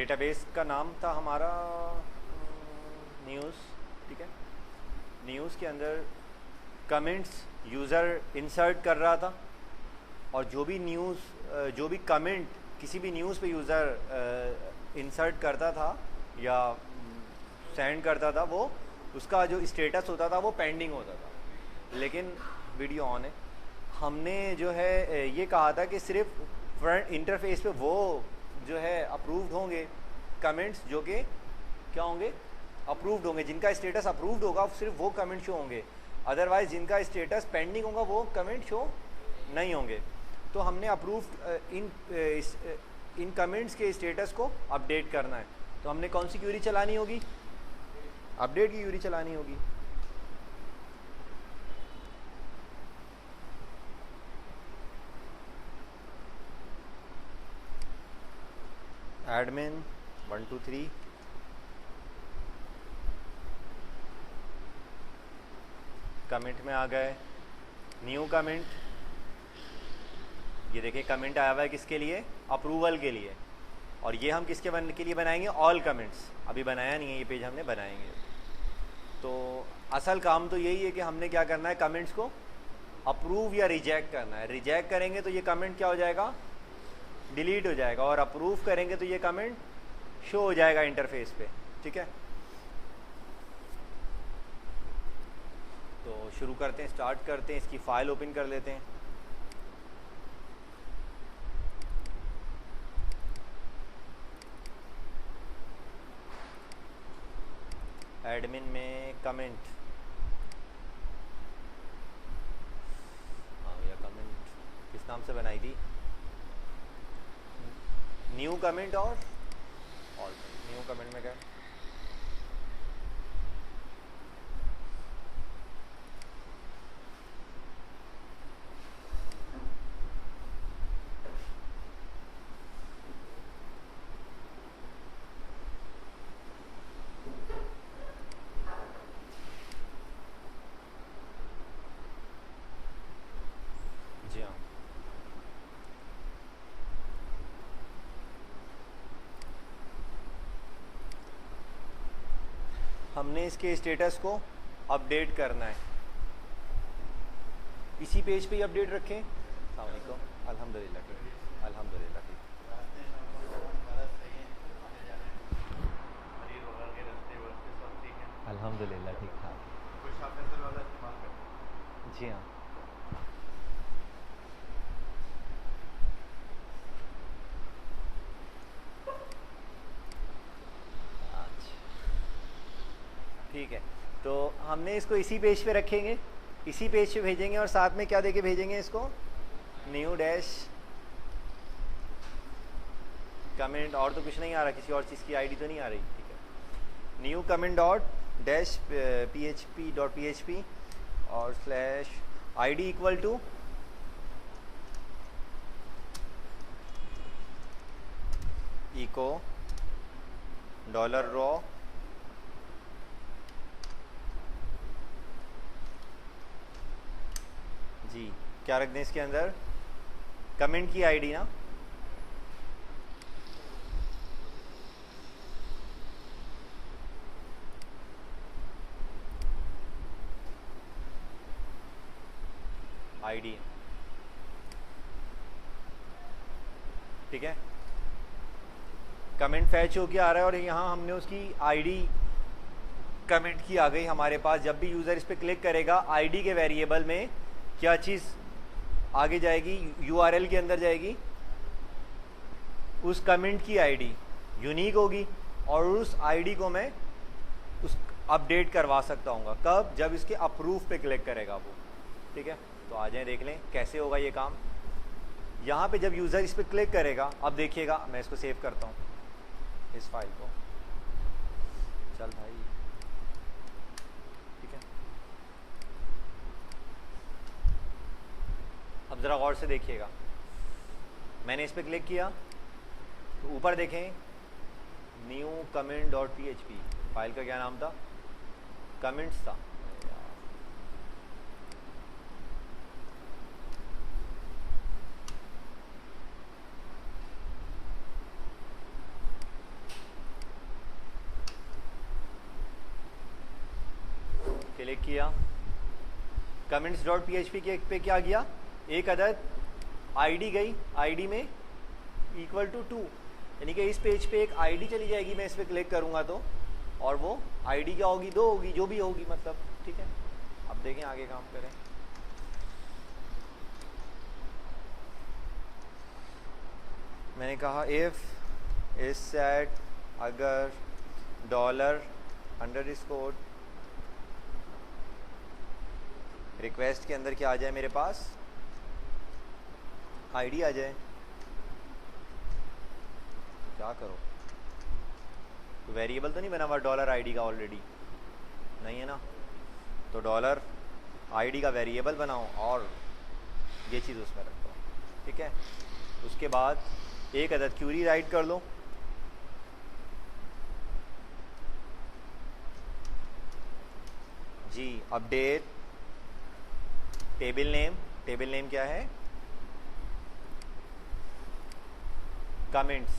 Database का नाम था हमारा न्यूज़, ठीक है। न्यूज़ के अंदर कमेंट्स यूज़र इंसर्ट कर रहा था, और जो भी कमेंट किसी भी न्यूज़ पे यूज़र इंसर्ट करता था या सेंड करता था, वो उसका जो स्टेटस होता था वो पेंडिंग होता था। लेकिन वीडियो ऑन है। हमने जो है ये कहा था कि सिर्फ फ्रंट इंटरफेस पे वो जो है अप्रूव्ड होंगे कमेंट्स, जो कि क्या होंगे, अप्रूव्ड होंगे, जिनका स्टेटस अप्रूव्ड होगा सिर्फ वो कमेंट शो होंगे। अदरवाइज जिनका स्टेटस पेंडिंग होगा वो कमेंट शो नहीं होंगे। तो हमने अप्रूव्ड इन कमेंट्स के स्टेटस को अपडेट करना है। तो हमने कौन सी क्वेरी चलानी होगी, अपडेट की क्वेरी चलानी होगी। एडमिन 1 2 3 कमेंट में आ गए, न्यू कमेंट, ये देखिए कमेंट आया हुआ है किसके लिए, अप्रूवल के लिए। और ये हम किसके के लिए बनाएंगे, ऑल कमेंट्स। अभी बनाया नहीं है ये पेज, हमने बनाएंगे। तो असल काम तो यही है कि हमने क्या करना है, कमेंट्स को अप्रूव या रिजेक्ट करना है। रिजेक्ट करेंगे तो ये कमेंट क्या हो जाएगा, डिलीट हो जाएगा, और अप्रूव करेंगे तो ये कमेंट शो हो जाएगा इंटरफेस पे, ठीक है। तो शुरू करते हैं, स्टार्ट करते हैं, इसकी फ़ाइल ओपन कर लेते हैं। एडमिन में कमेंट, हाँ भैया कमेंट किस नाम से बनाई थी, न्यू कमेंट और ऑल। न्यू कमेंट में क्या, जी हाँ, हमने इसके स्टेटस को अपडेट करना है। इसी पेज पे ही अपडेट रखें। अस्सलाम वालेकुम, अल्हम्दुलिल्लाह ठीक, अल्हम्दुलिल्लाह ठीक। अल्हम्दुलिल्लाह ठीक ठाक। जी हाँ, अच्छा ठीक है। तो हमने इसको इसी पेज पे रखेंगे, इसी पेज पे भेजेंगे, और साथ में क्या देके भेजेंगे इसको, न्यू डैश कमेंट। और तो कुछ नहीं आ रहा, किसी और चीज़ की आईडी तो नहीं आ रही, ठीक है। New comment dot dash php और slash ID equal to echo $raw जी। क्या रख दें इसके अंदर, कमेंट की आईडी ना, आईडी, ठीक है। कमेंट फैच होके आ रहा है और यहाँ हमने उसकी आईडी कमेंट की आ गई हमारे पास। जब भी यूज़र इस पर क्लिक करेगा, आईडी के वेरिएबल में क्या चीज़ आगे जाएगी, यूआरएल के अंदर जाएगी, उस कमेंट की आईडी यूनिक होगी, और उस आईडी को मैं उस अपडेट करवा सकता हूँ। कब, जब इसके अप्रूव पे क्लिक करेगा वो, ठीक है। तो आ जाएं देख लें कैसे होगा ये काम। यहाँ पे जब यूज़र इस पर क्लिक करेगा, अब देखिएगा, मैं इसको सेव करता हूँ इस फाइल को, चल भाई, ठीक है। अब ज़रा गौर से देखिएगा, मैंने इस पर क्लिक किया तो ऊपर देखें new comment dot php, file का क्या नाम था, कमेंट्स था। क्लिक किया, कमेंट्स डॉट PHP के पे क्या गया, एक अदद आईडी गई, आईडी में इक्वल टू 2, यानी कि इस पेज पे एक आईडी चली जाएगी, मैं इस पर क्लिक करूँगा तो, और वो आईडी क्या होगी, 2 होगी, जो भी होगी मतलब, ठीक है। अब देखें आगे काम करें। मैंने कहा इफ़ इज सेट, अगर डॉलर अंडरस्कोर रिक्वेस्ट के अंदर क्या आ जाए, मेरे पास आईडी आ जाए, क्या करो, तो वेरिएबल तो नहीं बना हुआ डॉलर आईडी का, ऑलरेडी नहीं है ना, तो डॉलर आईडी का वेरिएबल बनाओ और ये चीज़ उसमें रखो, ठीक है। उसके बाद एक अदद क्यूरी राइट कर लो, जी update table name, table name क्या है, कमेंट्स,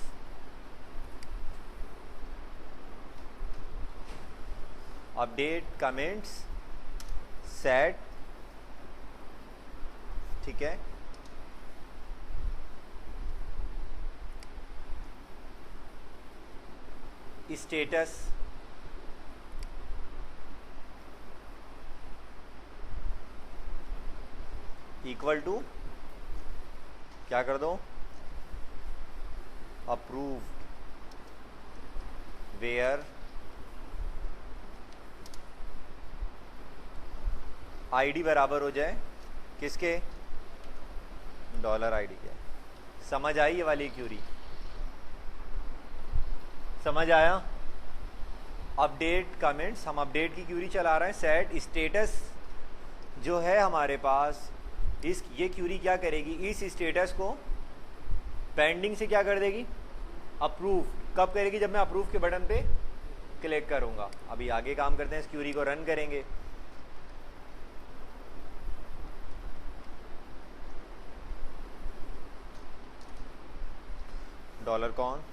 अपडेट कमेंट्स सेट, ठीक है। स्टेटस इक्वल टू क्या कर दो, अप्रूव्ड, वेयर आईडी बराबर हो जाए किसके, डॉलर आईडी के। समझ आई ये वाली क्यूरी, समझ आया। अपडेट कमेंट्स, हम अपडेट की क्यूरी चला रहे हैं, सेट स्टेटस जो है हमारे पास, इस ये क्यूरी क्या करेगी, इस स्टेटस को पेंडिंग से क्या कर देगी, अप्रूव, कब करेगी, जब मैं अप्रूव के बटन पे क्लिक करूंगा। अभी आगे काम करते हैं, इस क्यूरी को रन करेंगे। डॉलर कौन,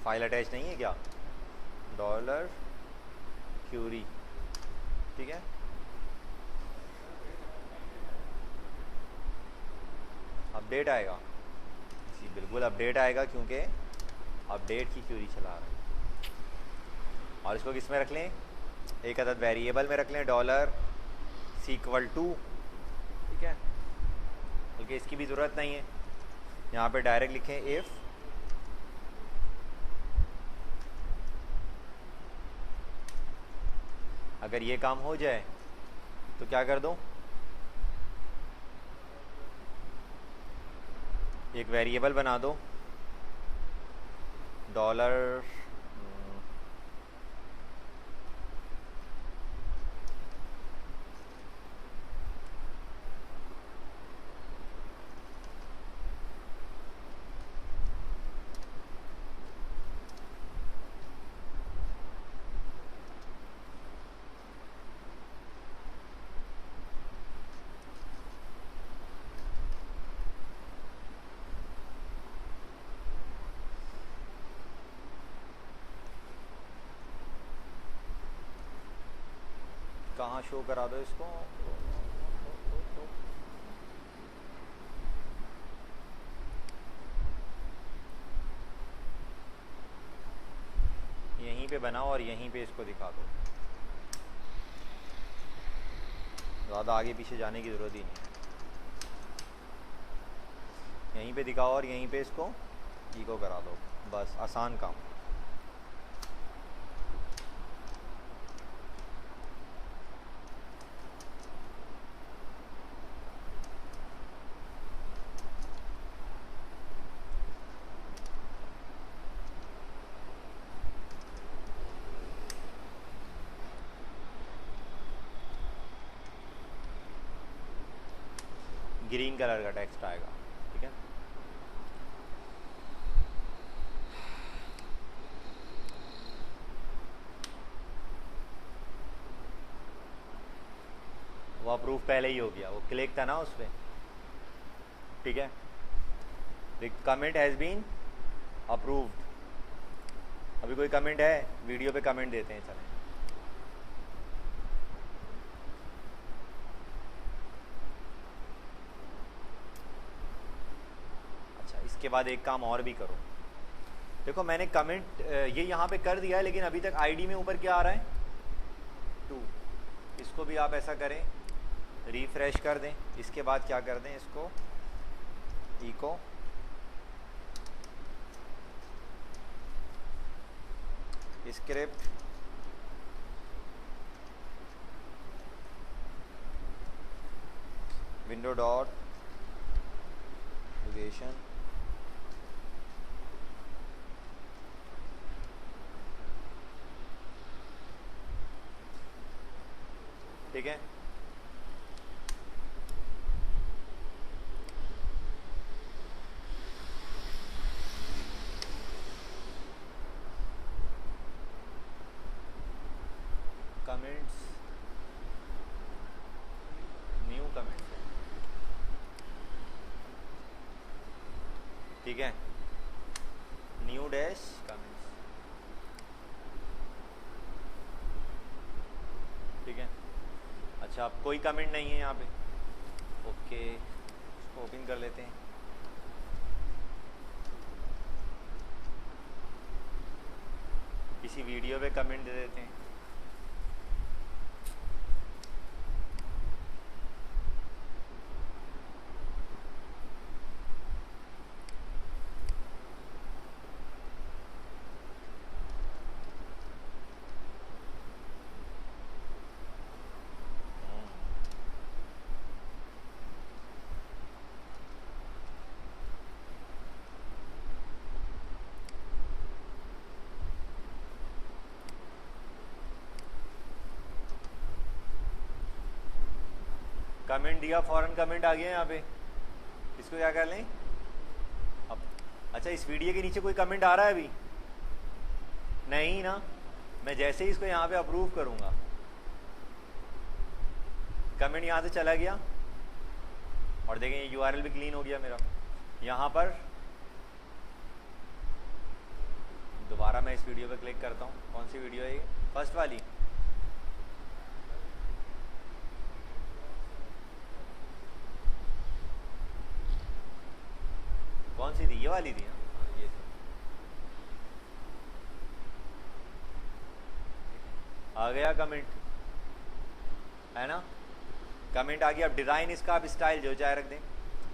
फाइल अटैच नहीं है क्या, डॉलर क्यूरी, ठीक है। अपडेट आएगा जी, बिल्कुल अपडेट आएगा, क्योंकि अपडेट की क्यूरी चला रहे हैं। और इसको किस में रख लें, एक अदद वेरिएबल में रख लें, डॉलर इक्वल टू, ठीक है, बल्कि इसकी भी ज़रूरत नहीं है, यहाँ पे डायरेक्ट लिखें इफ़ अगर ये काम हो जाए तो क्या कर दो, एक वेरिएबल बना दो, डॉलर कहाँ शो करा दो इसको, यहीं पे बनाओ और यहीं पे इसको दिखा दो, ज़्यादा आगे पीछे जाने की ज़रूरत ही नहीं है, यहीं पे दिखाओ और यहीं पे इसको इको करा दो, बस आसान काम। ग्रीन कलर का टेक्स्ट आएगा, ठीक है। वो अप्रूव पहले ही हो गया, वो क्लिक था ना उस पर, ठीक है। The comment has been approved, अभी कोई कमेंट है? वीडियो पे कमेंट देते हैं, चलें। अच्छा, इसके बाद एक काम और भी करो। देखो मैंने कमेंट ये यहाँ पे कर दिया है, लेकिन अभी तक आईडी में ऊपर क्या आ रहा है? 2। इसको भी आप ऐसा करें, रिफ्रेश कर दें। इसके बाद क्या कर दें, इसको echo script window dot location ठीक है। कमेंट्स, न्यू कमेंट्स, ठीक है, न्यू डैश कमेंट्स, ठीक है। अच्छा, अब कोई कमेंट नहीं है यहाँ पे, ओके, इसको ओपन कर लेते हैं। किसी वीडियो पे कमेंट दे देते हैं। कमेंट दिया, फॉरन कमेंट आ गया यहाँ पे, इसको क्या कर लें अब? अच्छा, इस वीडियो के नीचे कोई कमेंट आ रहा है अभी? नहीं ना। मैं जैसे ही इसको यहाँ पे अप्रूव करूँगा, कमेंट यहाँ से चला गया, और देखें ये यूआरएल भी क्लीन हो गया मेरा। यहाँ पर दोबारा मैं इस वीडियो पे क्लिक करता हूँ। कौन सी वीडियो है ये? फर्स्ट वाली। कौन सी थी? ये वाली थी। हाँ, ये थी। आ गया कमेंट, है ना? कमेंट आ गया। अब डिज़ाइन इसका आप स्टाइल जो चाहे रख दें।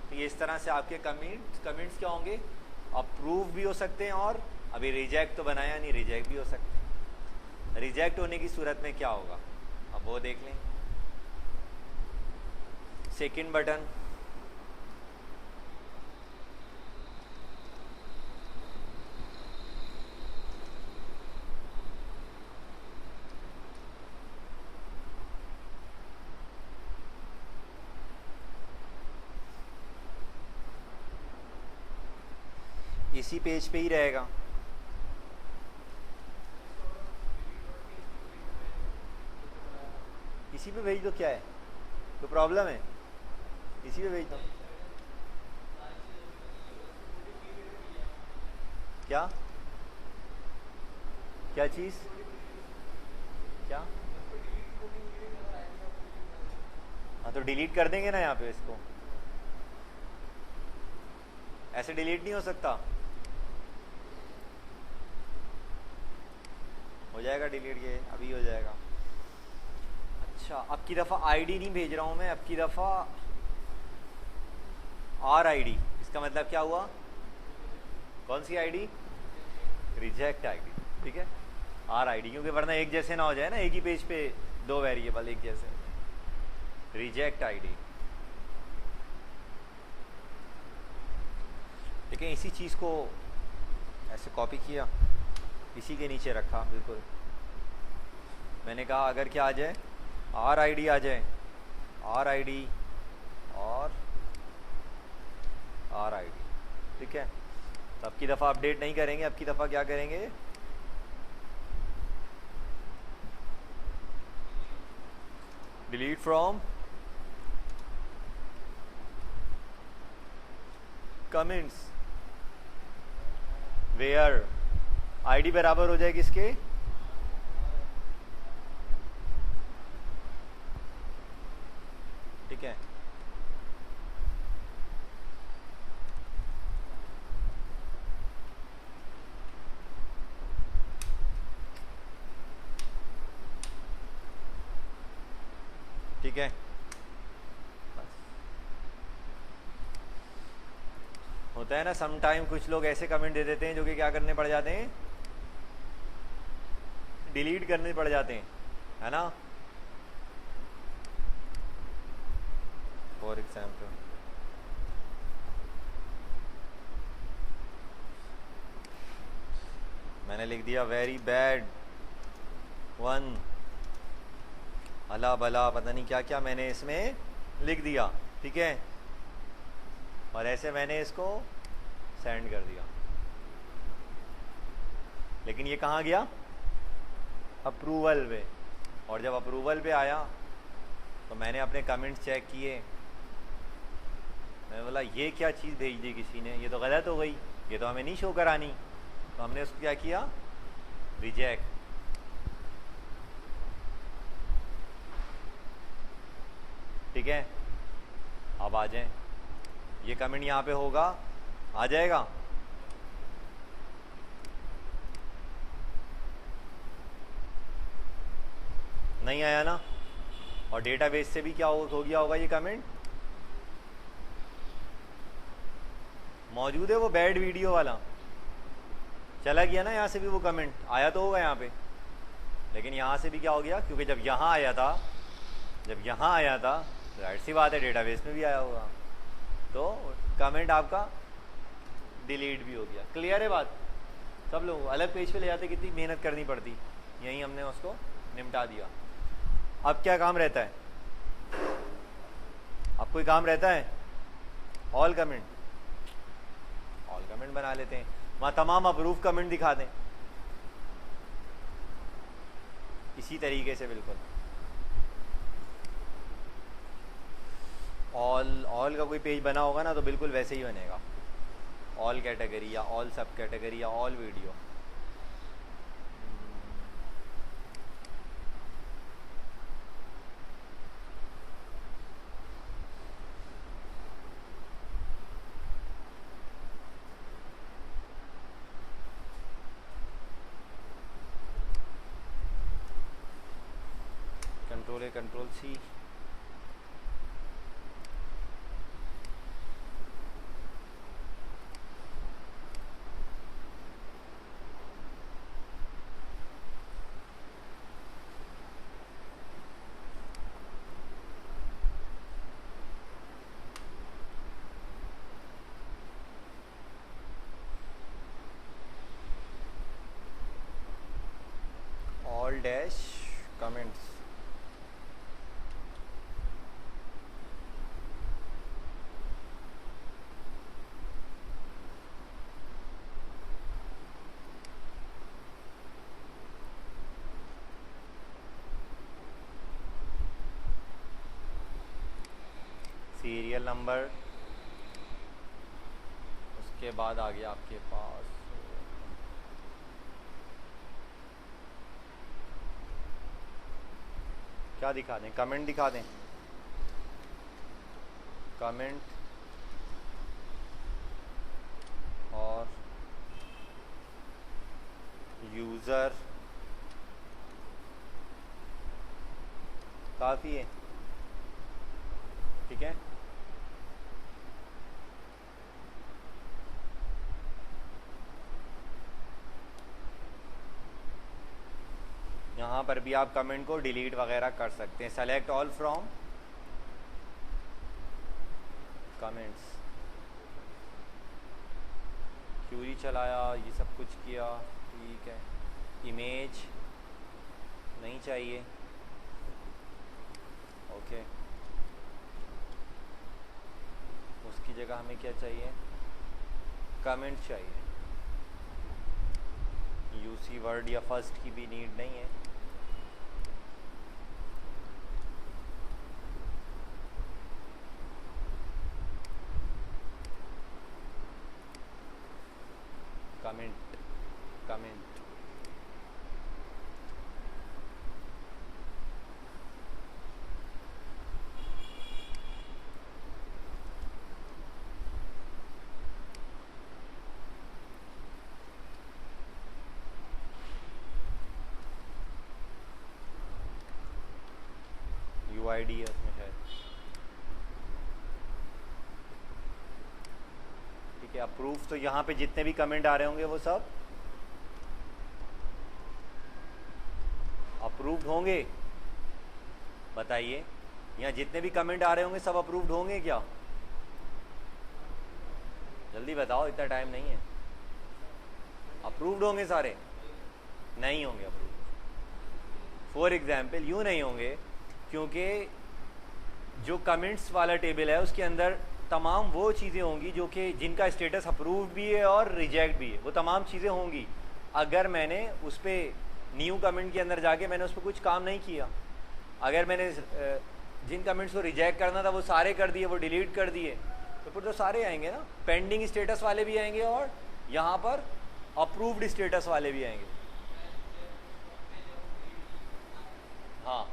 तो ये इस तरह से आपके कमेंट्स क्या होंगे? अप्रूव भी हो सकते हैं, और अभी रिजेक्ट तो बनाया नहीं, रिजेक्ट भी हो सकते हैं। रिजेक्ट होने की सूरत में क्या होगा, अब वो देख लें। सेकंड बटन, इसी पेज पे ही रहेगा। इसी पे भेज दो, क्या है, तो प्रॉब्लम है? इसी पे भेज दो। क्या क्या चीज़? क्या? हाँ, तो डिलीट कर देंगे ना यहाँ पे इसको। ऐसे डिलीट नहीं हो सकता। हो जाएगा डिलीट, ये अभी हो जाएगा। अच्छा, अब की दफ़ा आईडी नहीं भेज रहा हूँ मैं, अब की दफ़ा आर आईडी। इसका मतलब क्या हुआ? कौन सी आईडी? रिजेक्ट आईडी, ठीक है, आर आईडी, क्योंकि वरना एक जैसे ना हो जाए ना, एक ही पेज पे दो वेरिएबल एक जैसे। रिजेक्ट आईडी, ठीक है। इसी चीज़ को ऐसे कॉपी किया, इसी के नीचे रखा। बिल्कुल मैंने कहा अगर क्या आ जाए, आर आईडी आ जाए, आर आईडी और आर आईडी, ठीक है। तो अब की दफ़ा अपडेट नहीं करेंगे, अब की दफ़ा क्या करेंगे, delete from comments where ID बराबर हो जाए किसके? ठीक है, ठीक है। होता है ना सम टाइम कुछ लोग ऐसे कमेंट दे देते हैं जो कि क्या करने पड़ जाते हैं, डिलीट करने पड़ जाते हैं, है ना। फॉर एग्जाम्पल मैंने लिख दिया वेरी बैड वन, अला भला पता नहीं क्या क्या मैंने इसमें लिख दिया, ठीक है। और ऐसे मैंने इसको सेंड कर दिया, लेकिन ये कहाँ गया? अप्रूवल पे। और जब अप्रूवल पे आया तो मैंने अपने कमेंट्स चेक किए, मैंने बोला ये क्या चीज़ भेज दी किसी ने, ये तो गलत हो गई, ये तो हमें नहीं शो करानी। तो हमने उसको क्या किया? रिजेक्ट। ठीक है, अब आ जाए, ये कमेंट यहाँ पे होगा, आ जाएगा। नहीं आया ना। और डेटाबेस से भी क्या हो गया होगा, ये कमेंट मौजूद है, वो बैड वीडियो वाला चला गया ना, यहाँ से भी वो कमेंट आया तो होगा यहाँ पे। लेकिन यहाँ से भी क्या हो गया, क्योंकि जब यहाँ आया था, जाहिर सी बात है डेटाबेस में भी आया होगा, तो कमेंट आपका डिलीट भी हो गया। क्लियर है बात? सब लोग अलग पेज पे ले जाते, कितनी मेहनत करनी पड़ती, यहीं हमने उसको निपटा दिया। अब क्या काम रहता है? अब कोई काम रहता है? ऑल कमेंट बना लेते हैं, वहाँ तमाम अप्रूव कमेंट दिखा दें, इसी तरीके से बिल्कुल। ऑल का कोई पेज बना होगा ना, तो बिल्कुल वैसे ही बनेगा, ऑल कैटेगरी या ऑल सब कैटेगरी या all video. Control C, all dash comments. Serial number, उसके बाद आ गया आपके पास क्या दिखा दें, कमेंट दिखा दें, कमेंट और यूज़र काफ़ी है, ठीक है। यहाँ पर भी आप कमेंट को डिलीट वगैरह कर सकते हैं, select all from comments, query चलाया, ये सब कुछ किया, ठीक है। इमेज नहीं चाहिए, ओके, उसकी जगह हमें क्या चाहिए, कमेंट चाहिए। यूसी वर्ड या फर्स्ट की भी नीड नहीं है। कमेंट शो आईडी है उसमें शायद। ठीक है, अप्रूव तो यहाँ पे जितने भी कमेंट आ रहे होंगे वो सब अप्रूव्ड होंगे। बताइए, यहाँ जितने भी कमेंट आ रहे होंगे सब अप्रूव्ड होंगे क्या? जल्दी बताओ, इतना टाइम नहीं है। अप्रूव्ड होंगे सारे? नहीं होंगे अप्रूव्ड। फॉर एग्जाम्पल यूँ नहीं होंगे क्योंकि जो कमेंट्स वाला टेबल है उसके अंदर तमाम वो चीज़ें होंगी जो कि जिनका स्टेटस अप्रूव्ड भी है और रिजेक्ट भी है, वो तमाम चीज़ें होंगी। अगर मैंने उस पर न्यू कमेंट के अंदर जाके मैंने उस पर कुछ काम नहीं किया, अगर मैंने जिन कमेंट्स को रिजेक्ट करना था वो सारे कर दिए, वो डिलीट कर दिए, तो फिर तो सारे आएंगे ना। पेंडिंग स्टेटस वाले भी आएंगे और यहाँ पर अप्रूव्ड स्टेटस वाले भी आएंगे। हाँ,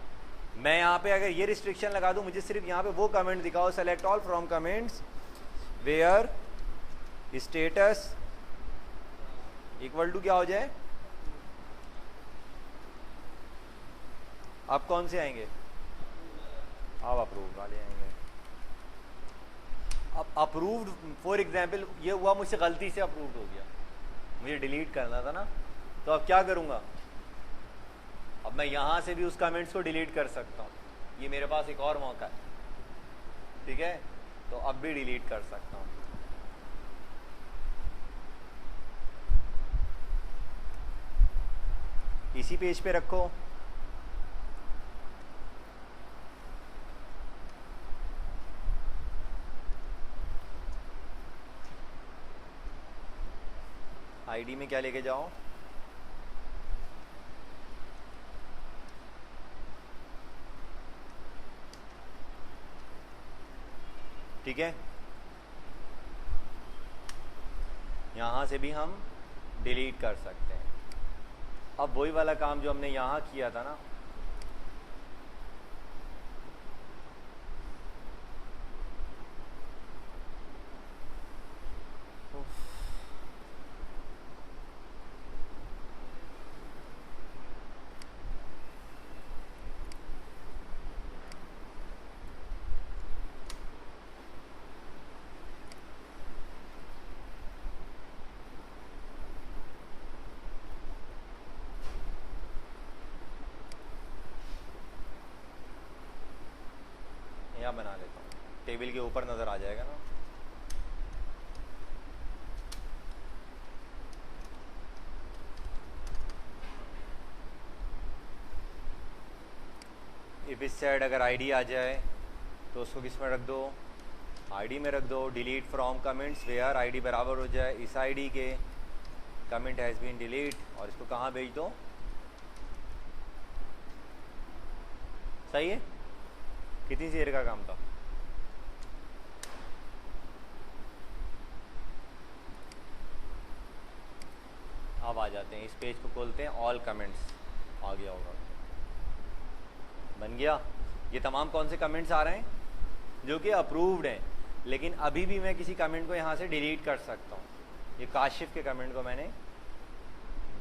मैं यहाँ पे अगर ये रिस्ट्रिक्शन लगा दूँ, मुझे सिर्फ यहाँ पे वो कमेंट दिखाओ, select all from comments where status equal to क्या हो जाए, अब कौन से आएंगे? अब अप्रूव्ड वाले आएंगे। अब अप्रूव्ड फॉर एग्जाम्पल ये हुआ मुझसे गलती से अप्रूव्ड हो गया, मुझे डिलीट करना था ना, तो अब क्या करूँगा? अब मैं यहाँ से भी उस कमेंट्स को डिलीट कर सकता हूँ, ये मेरे पास एक और मौका है। ठीक है, तो अब भी डिलीट कर सकता हूँ। इसी पेज पे रखो। आईडी में क्या लेके जाओ? ठीक है, यहाँ से भी हम डिलीट कर सकते हैं। अब वही वाला काम जो हमने यहाँ किया था ना, यहाँ बना लेता हूँ, टेबल के ऊपर नज़र आ जाएगा ना। इफ इस साइड अगर आईडी आ जाए तो उसको किस में रख दो? आईडी में रख दो। Delete from comments where ID बराबर हो जाए इस आईडी के कमेंट हैज़ बीन डिलीट, और इसको कहाँ भेज दो? सही है, कितनी देर का काम था? अब आ जाते हैं, इस पेज को खोलते हैं, ऑल कमेंट्स आ गया होगा, बन गया। ये तमाम कौन से कमेंट्स आ रहे हैं जो कि अप्रूव्ड हैं, लेकिन अभी भी मैं किसी कमेंट को यहाँ से डिलीट कर सकता हूँ। ये काशिफ के कमेंट को मैंने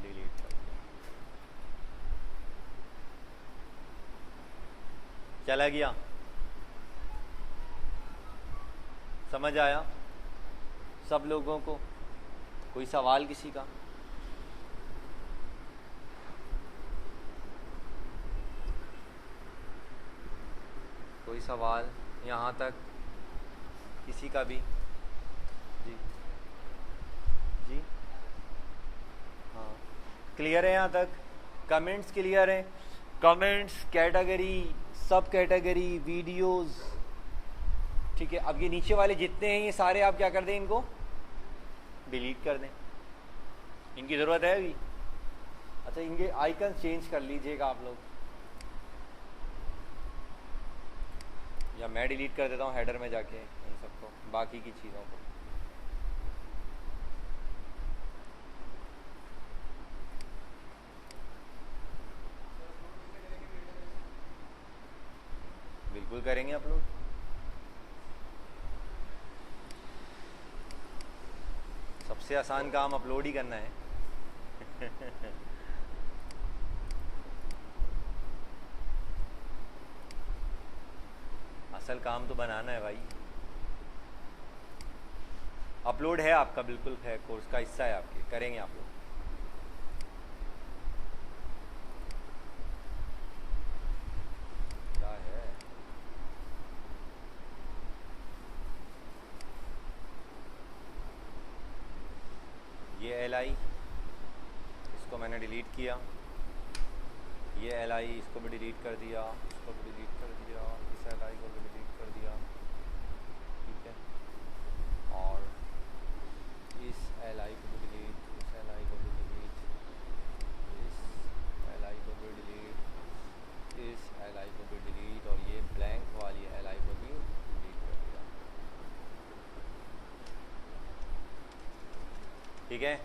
डिलीट कर दिया, चला गया। समझ आया सब लोगों को? कोई सवाल किसी का? कोई सवाल यहाँ तक किसी का भी? जी जी हाँ, क्लियर है यहाँ तक? कमेंट्स क्लियर हैं? कमेंट्स, कैटेगरी, सब कैटेगरी, वीडियोस, ठीक है। अब ये नीचे वाले जितने हैं ये सारे आप क्या कर दें, इनको डिलीट कर दें, इनकी ज़रूरत है अभी। अच्छा, इनके आइकन चेंज कर लीजिएगा आप लोग, या मैं डिलीट कर देता हूँ हेडर में जाके इन सबको, बाकी की चीज़ों को। बिल्कुल करेंगे अपलोड। सबसे आसान काम अपलोड ही करना है। असल काम तो बनाना है भाई। अपलोड है आपका, बिल्कुल है, कोर्स का हिस्सा है आपके, करेंगे आप लोग। क्या है ये LI, इसको मैंने डिलीट किया। ये LI, इसको भी डिलीट कर दिया, इसको भी डिलीट कर दिया, इस LI को भी डिलीट कर दिया, ठीक है। और इस LI को भी डिलीट, इस LI को भी डिलीट, इस LI को भी डिलीट, इस LI को भी डिलीट, और ये ब्लैंक वाली LI को भी डिलीट कर दिया, ठीक है।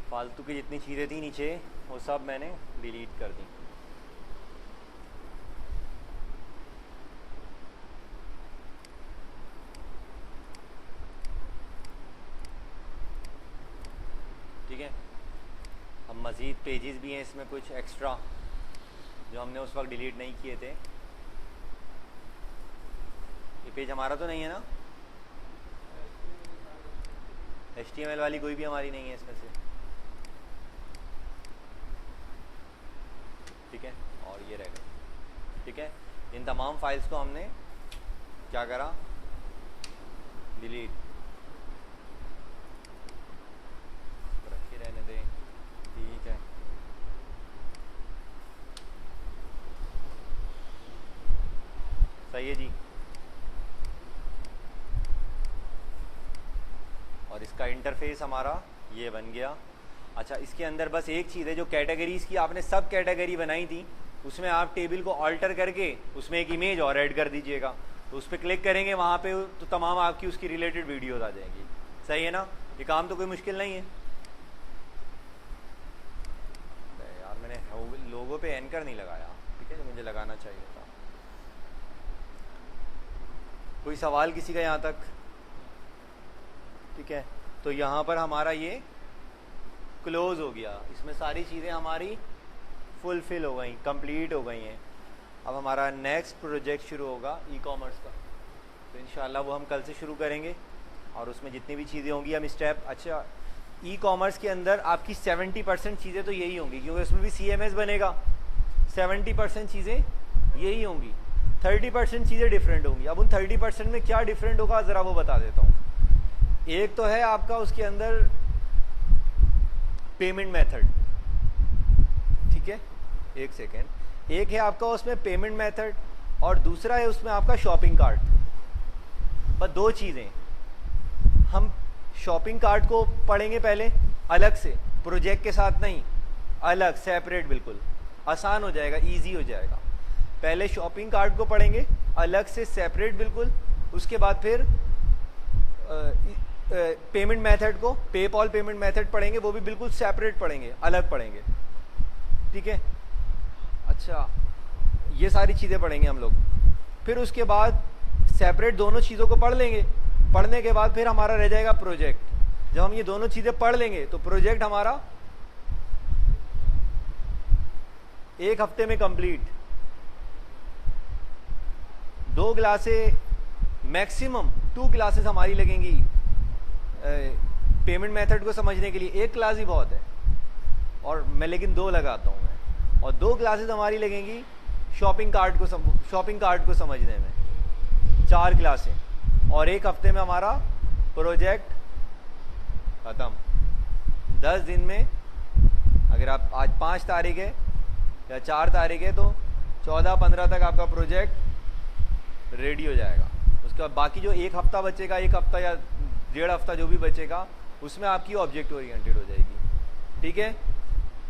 फालतू की जितनी चीज़ें थी नीचे वो सब मैंने डिलीट कर दी। ठीक है। अब मज़ीद पेजेस भी हैं इसमें कुछ एक्स्ट्रा जो हमने उस वक्त डिलीट नहीं किए थे। ये पेज हमारा तो नहीं है ना, HTML वाली कोई भी हमारी नहीं है इसमें से, ठीक है। और ये रह गए, ठीक है। इन तमाम फाइल्स को हमने क्या करा, डिलीट, रखे रहने दें, ठीक है। सही है जी। और इसका इंटरफेस हमारा ये बन गया। अच्छा, इसके अंदर बस एक चीज़ है, जो कैटेगरीज़ की आपने सब कैटेगरी बनाई थी उसमें आप टेबल को ऑल्टर करके उसमें एक इमेज और ऐड कर दीजिएगा। तो उस पर क्लिक करेंगे वहाँ पे तो तमाम आपकी उसकी रिलेटेड वीडियोज़ आ जाएंगी। सही है ना, ये काम तो कोई मुश्किल नहीं है यार। मैंने लोगों पे एंकर नहीं लगाया, ठीक है, जो मुझे लगाना चाहिए था। कोई सवाल किसी का यहाँ तक? ठीक है, तो यहाँ पर हमारा ये क्लोज हो गया, इसमें सारी चीज़ें हमारी फुलफिल हो गई, कंप्लीट हो गई हैं। अब हमारा नेक्स्ट प्रोजेक्ट शुरू होगा ई-कॉमर्स का, तो इंशाल्लाह वो हम कल से शुरू करेंगे। और उसमें जितनी भी चीज़ें होंगी हम स्टेप, अच्छा ई-कॉमर्स के अंदर आपकी 70% चीज़ें तो यही होंगी, क्योंकि उसमें भी CMS बनेगा। 70% चीज़ें यही होंगी, 30% चीज़ें डिफरेंट होंगी। अब उन 30% में क्या डिफरेंट होगा ज़रा वो बता देता हूँ। एक तो है आपका उसके अंदर पेमेंट मेथड, ठीक है, एक सेकेंड। एक है आपका उसमें पेमेंट मेथड और दूसरा है उसमें आपका शॉपिंग कार्ट। बस दो चीज़ें। हम शॉपिंग कार्ट को पढ़ेंगे पहले अलग से, प्रोजेक्ट के साथ नहीं, अलग सेपरेट, बिल्कुल आसान हो जाएगा, इजी हो जाएगा। पहले शॉपिंग कार्ट को पढ़ेंगे अलग से सेपरेट बिल्कुल, उसके बाद फिर पेमेंट मेथड को, पेपॉल पेमेंट मेथड पढ़ेंगे, वो भी बिल्कुल सेपरेट पढ़ेंगे, अलग पढ़ेंगे, ठीक है। अच्छा, ये सारी चीज़ें पढ़ेंगे हम लोग। फिर उसके बाद सेपरेट दोनों चीज़ों को पढ़ लेंगे। पढ़ने के बाद फिर हमारा रह जाएगा प्रोजेक्ट। जब हम ये दोनों चीज़ें पढ़ लेंगे तो प्रोजेक्ट हमारा 1 हफ्ते में कंप्लीट। 2 क्लासें, मैक्सिमम 2 क्लासेस हमारी लगेंगी पेमेंट मेथड को समझने के लिए। 1 क्लास ही बहुत है, और मैं लेकिन 2 लगाता हूँ मैं। और 2 क्लासेस हमारी लगेंगी शॉपिंग कार्ट को समझने में, 4 क्लासें। और 1 हफ्ते में हमारा प्रोजेक्ट ख़त्म। 10 दिन में, अगर आप आज 5 तारीख है या 4 तारीख है, तो 14-15 तक आपका प्रोजेक्ट रेडी हो जाएगा। उसके बाद बाकी जो 1 हफ्ता बचेगा, 1 हफ्ता या 1.5 हफ्ता जो भी बचेगा, उसमें आपकी ऑब्जेक्ट ओरिएंटेड हो जाएगी, ठीक है।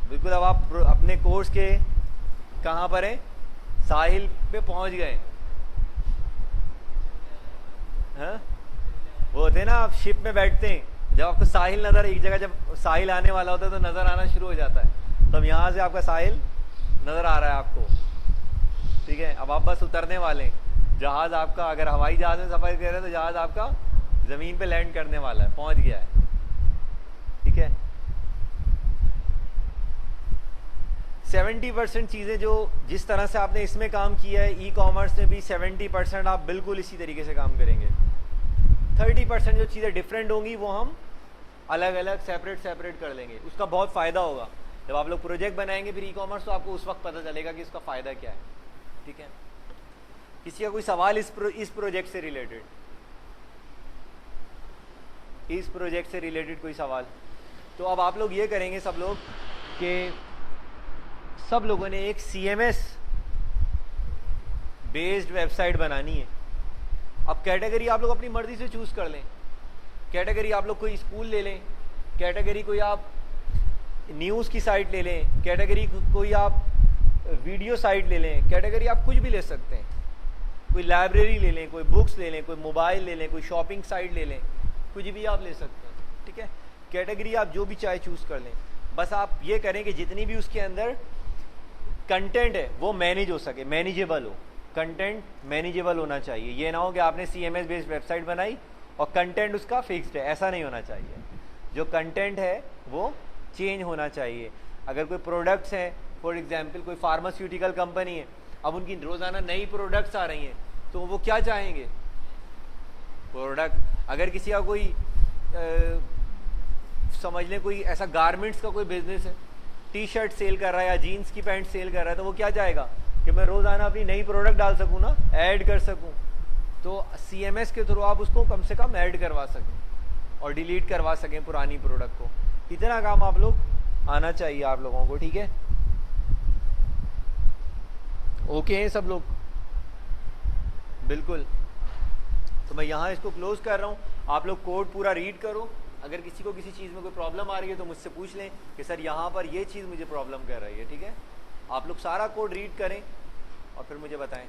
बिल्कुल। अब आप अपने कोर्स के कहाँ पर हैं, साहिल पे पहुँच गए हैं। वो होते हैं ना, आप शिप में बैठते हैं, जब आपको साहिल नज़र, एक जगह जब साहिल आने वाला होता है तो नज़र आना शुरू हो जाता है। तो अब यहाँ से आपका साहिल नज़र आ रहा है आपको, ठीक है। अब आप बस उतरने वाले हैं। जहाज़ आपका, अगर हवाई जहाज़ में सफ़र कर रहे हैं तो जहाज़ आपका ज़मीन पे लैंड करने वाला है, पहुँच गया है, ठीक है। 70% चीज़ें जो जिस तरह से आपने इसमें काम किया है, ई कॉमर्स में भी 70% आप बिल्कुल इसी तरीके से काम करेंगे। 30% जो चीज़ें डिफरेंट होंगी वो हम अलग अलग सेपरेट कर लेंगे। उसका बहुत फ़ायदा होगा जब आप लोग प्रोजेक्ट बनाएंगे फिर ई कॉमर्स, तो आपको उस वक्त पता चलेगा कि इसका फ़ायदा क्या है। ठीक है, किसी का कोई सवाल इस प्रोजेक्ट से रिलेटेड, इस प्रोजेक्ट से रिलेटेड कोई सवाल? तो अब आप लोग ये करेंगे सब लोग कि सब लोगों ने एक CMS बेस्ड वेबसाइट बनानी है। अब कैटेगरी आप लोग अपनी मर्जी से चूज कर लें। कैटेगरी आप लोग कोई स्कूल ले लें, कैटेगरी कोई आप न्यूज़ की साइट ले लें, कैटेगरी कोई आप वीडियो साइट ले लें, कैटेगरी आप कुछ भी ले सकते हैं। कोई लाइब्रेरी ले लें, कोई बुक्स ले लें, कोई मोबाइल ले लें, कोई शॉपिंग साइट ले लें, कुछ भी आप ले सकते हैं। ठीक है, कैटेगरी आप जो भी चाहे चूज कर लें। बस आप ये करें कि जितनी भी उसके अंदर कंटेंट है वो मैनेज हो सके, मैनेजेबल हो। कंटेंट मैनेजेबल होना चाहिए। ये ना हो कि आपने CMS बेस्ड वेबसाइट बनाई और कंटेंट उसका फिक्स्ड है, ऐसा नहीं होना चाहिए। जो कंटेंट है वो चेंज होना चाहिए। अगर कोई प्रोडक्ट्स हैं, फॉर एग्जांपल कोई फार्मास्यूटिकल कंपनी है, अब उनकी रोज़ाना नई प्रोडक्ट्स आ रही हैं, तो वो क्या चाहेंगे? प्रोडक्ट। अगर किसी का कोई समझ लें कोई ऐसा गारमेंट्स का कोई बिजनेस है, टी-शर्ट सेल कर रहा है या जीन्स की पैंट सेल कर रहा है, तो वो क्या चाहेगा कि मैं रोज़ाना अपनी नई प्रोडक्ट डाल सकूँ ना, ऐड कर सकूँ। तो CMS के थ्रू आप उसको कम से कम ऐड करवा सकें और डिलीट करवा सकें पुरानी प्रोडक्ट को। इतना काम आप लोग आना चाहिए आप लोगों को। ठीक है, ओके हैं सब लोग? बिल्कुल। तो मैं यहाँ इसको क्लोज कर रहा हूँ। आप लोग कोड पूरा रीड करो। अगर किसी को किसी चीज़ में कोई प्रॉब्लम आ रही है तो मुझसे पूछ लें कि सर यहाँ पर ये चीज़ मुझे प्रॉब्लम कर रही है। ठीक है, आप लोग सारा कोड रीड करें और फिर मुझे बताएं।